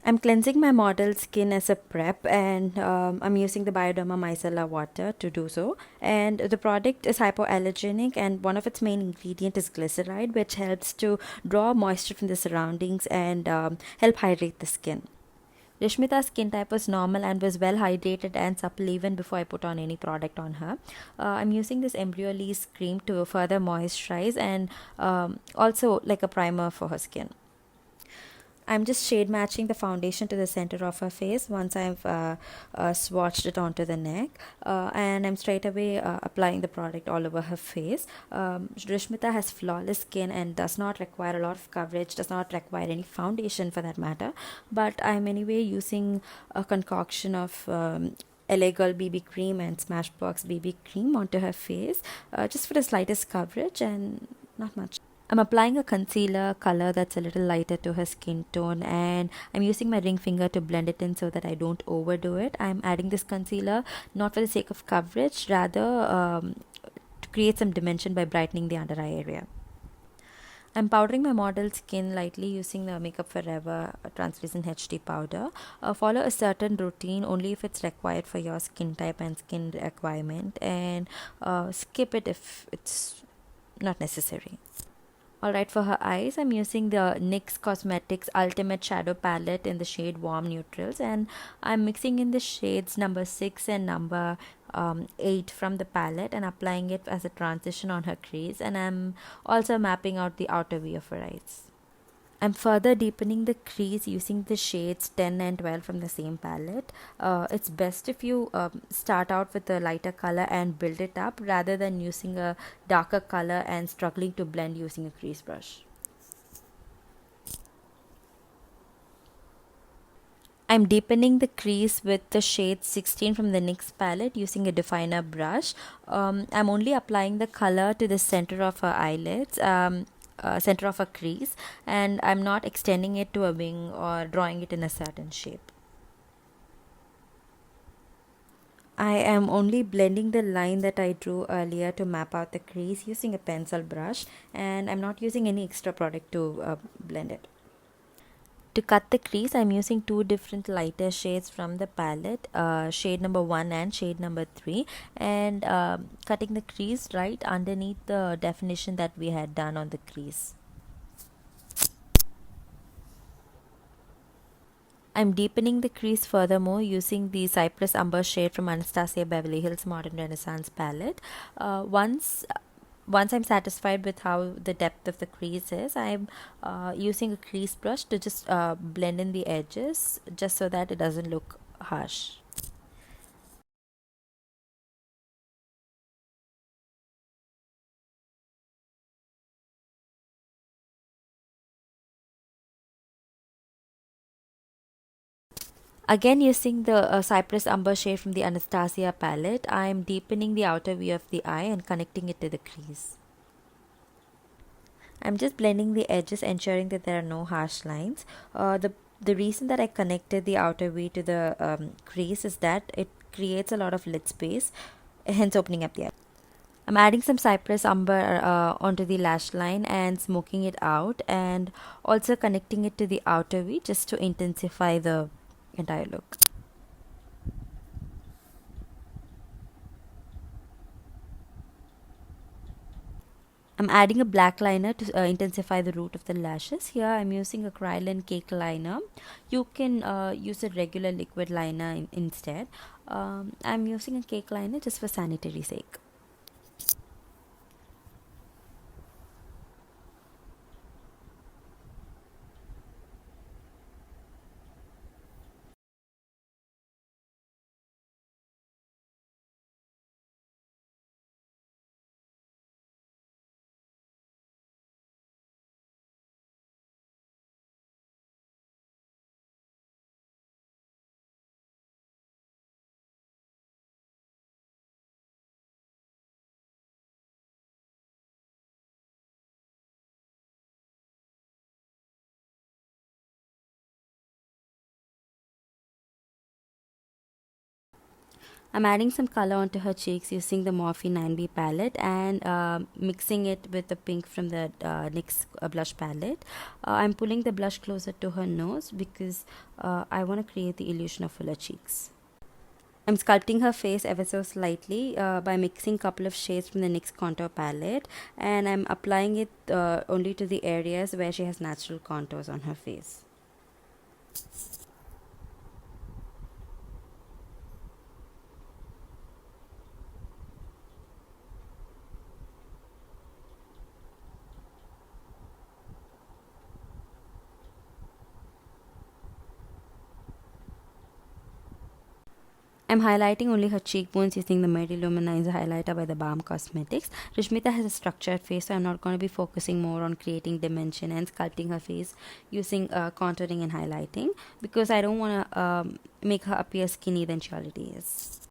I'm cleansing my model's skin as a prep, and I'm using the Bioderma micellar water to do so. And the product is hypoallergenic, and one of its main ingredient is glyceride, which helps to draw moisture from the surroundings and help hydrate the skin. Rishmita's skin type was normal and was well hydrated and supple even before I put on any product on her. I'm using this Embryolise cream to further moisturize and also like a primer for her skin. I'm just shade matching the foundation to the center of her face once I've swatched it onto the neck, and I'm straight away applying the product all over her face. Rishmita has flawless skin and does not require a lot of coverage, does not require any foundation for that matter, but I'm anyway using a concoction of LA Girl BB cream and Smashbox BB cream onto her face, just for the slightest coverage and not much. I'm applying a concealer color that's a little lighter to her skin tone, and I'm using my ring finger to blend it in so that I don't overdo it. I'm adding this concealer not for the sake of coverage, rather to create some dimension by brightening the under eye area. I'm powdering my model's skin lightly using the Makeup Forever translucent HD powder. Follow a certain routine only if it's required for your skin type and skin requirement, and skip it if it's not necessary. Alright, for her eyes, I'm using the NYX Cosmetics Ultimate Shadow Palette in the shade Warm Neutrals, and I'm mixing in the shades number 6 and number 8 from the palette and applying it as a transition on her crease, and I'm also mapping out the outer V of her eyes. I'm further deepening the crease using the shades 10 and 12 from the same palette. It's best if you start out with a lighter color and build it up rather than using a darker color and struggling to blend using a crease brush. I'm deepening the crease with the shade 16 from the NYX palette using a definer brush. I'm only applying the color to the center of her eyelids, center of her crease, and I'm not extending it to a wing or drawing it in a certain shape. I am only blending the line that I drew earlier to map out the crease using a pencil brush, and I'm not using any extra product to blend it. To cut the crease, I'm using two different lighter shades from the palette, shade number 1 and shade number 3, and cutting the crease right underneath the definition that we had done on the crease. I'm deepening the crease furthermore using the Cypress Umber shade from Anastasia Beverly Hills Modern Renaissance palette. Once I'm satisfied with how the depth of the crease is, I'm using a crease brush to just blend in the edges just so that it doesn't look harsh. Again, using the Cypress Umber shade from the Anastasia palette, I'm deepening the outer V of the eye and connecting it to the crease. I'm just blending the edges, ensuring that there are no harsh lines. The reason that I connected the outer V to the crease is that it creates a lot of lid space, hence opening up the eye. I'm adding some Cypress Umber onto the lash line and smoking it out, and also connecting it to the outer V just to intensify the entire look. I'm adding a black liner to intensify the root of the lashes. Here I'm using a Krylon cake liner. You can use a regular liquid liner instead. I'm using a cake liner just for sanitary sake. I'm adding some color onto her cheeks using the Morphe 9B palette and mixing it with the pink from the NYX blush palette. I'm pulling the blush closer to her nose because I want to create the illusion of fuller cheeks. I'm sculpting her face ever so slightly by mixing a couple of shades from the NYX contour palette, and I'm applying it only to the areas where she has natural contours on her face. I'm highlighting only her cheekbones using the Mary Loumanizer highlighter by the Balm Cosmetics. Rishmita has a structured face, so I'm not going to be focusing more on creating dimension and sculpting her face using contouring and highlighting because I don't want to make her appear skinny than she already is.